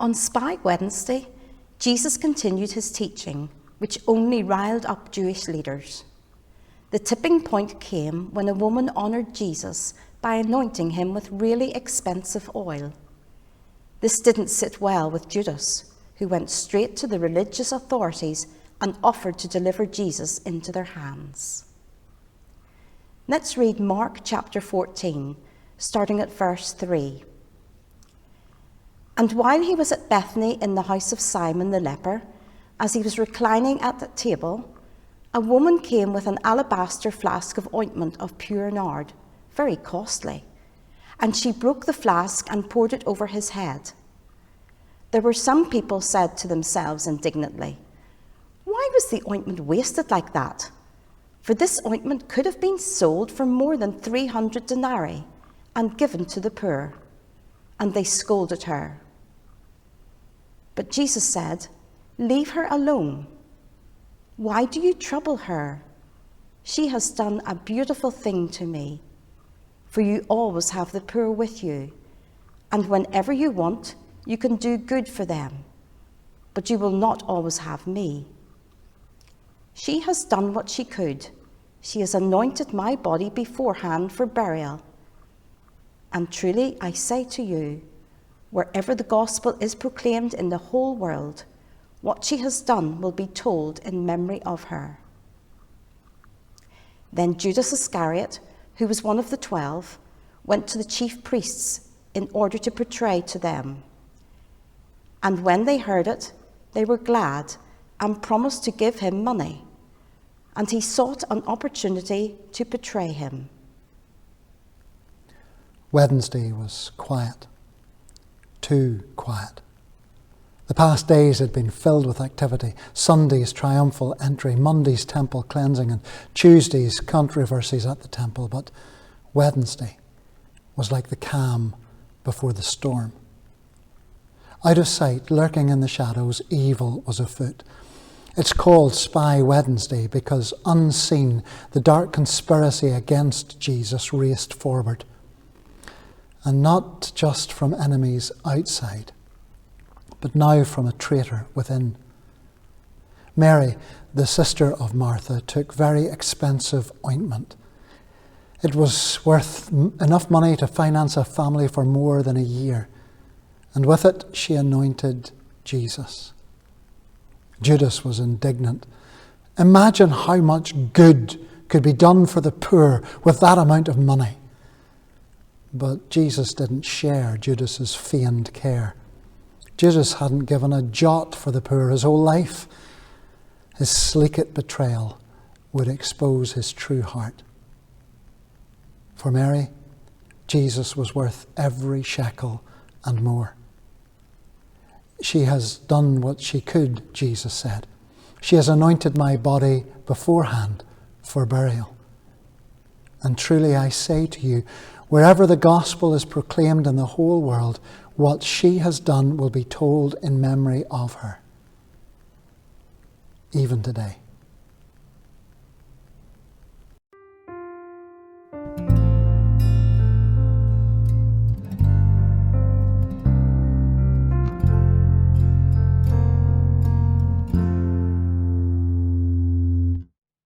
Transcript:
On Spy Wednesday, Jesus continued his teaching, which only riled up Jewish leaders. The tipping point came when a woman honoured Jesus by anointing him with really expensive oil. This didn't sit well with Judas, who went straight to the religious authorities and offered to deliver Jesus into their hands. Let's read Mark chapter 14, starting at verse 3. And while he was at Bethany in the house of Simon the leper, as he was reclining at the table, a woman came with an alabaster flask of ointment of pure nard, very costly, and she broke the flask and poured it over his head. There were some people said to themselves indignantly, "Why was the ointment wasted like that? For this ointment could have been sold for more than 300 denarii and given to the poor." And they scolded her. But Jesus said, "Leave her alone. Why do you trouble her? She has done a beautiful thing to me. For you always have the poor with you, and whenever you want, you can do good for them, but you will not always have me. She has done what she could. She has anointed my body beforehand for burial. And truly I say to you, wherever the gospel is proclaimed in the whole world, what she has done will be told in memory of her." Then Judas Iscariot, who was one of the 12, went to the chief priests in order to betray to them. And when they heard it, they were glad and promised to give him money. And he sought an opportunity to betray him. Wednesday was quiet. Too quiet. The past days had been filled with activity. Sunday's triumphal entry, Monday's temple cleansing, and Tuesday's controversies at the temple. But Wednesday was like the calm before the storm. Out of sight, lurking in the shadows, evil was afoot. It's called Spy Wednesday because unseen, the dark conspiracy against Jesus raced forward. And not just from enemies outside, but now from a traitor within. Mary, the sister of Martha, took very expensive ointment. It was worth enough money to finance a family for more than a year. And with it, she anointed Jesus. Judas was indignant. Imagine how much good could be done for the poor with that amount of money. But Jesus didn't share Judas's feigned care. Judas hadn't given a jot for the poor his whole life. His sleeked betrayal would expose his true heart. For Mary, Jesus was worth every shekel and more. She has done what she could, Jesus said. She has anointed my body beforehand for burial. And truly I say to you, wherever the gospel is proclaimed in the whole world, what she has done will be told in memory of her. Even today.